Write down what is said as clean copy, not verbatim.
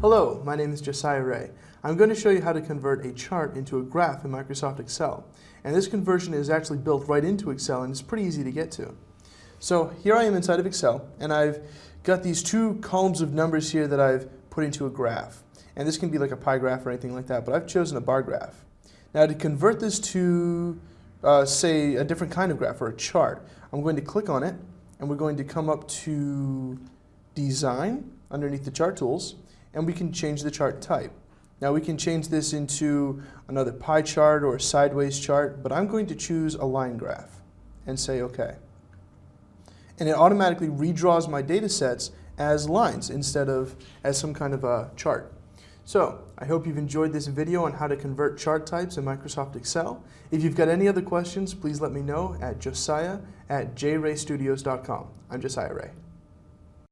Hello, my name is Josiah Ray. I'm going to show you how to convert a chart into a graph in Microsoft Excel. And this conversion is actually built right into Excel and it's pretty easy to get to. So here I am inside of Excel and I've got these two columns of numbers here that I've put into a graph. And this can be like a pie graph or anything like that, but I've chosen a bar graph. Now to convert this to, say, a different kind of graph or a chart, I'm going to click on it and we're going to come up to Design underneath the Chart Tools, and we can change the chart type. Now we can change this into another pie chart or a sideways chart, but I'm going to choose a line graph and say OK. And it automatically redraws my data sets as lines instead of as some kind of a chart. So I hope you've enjoyed this video on how to convert chart types in Microsoft Excel. If you've got any other questions, please let me know at josiah@jraystudios.com. I'm Josiah Ray.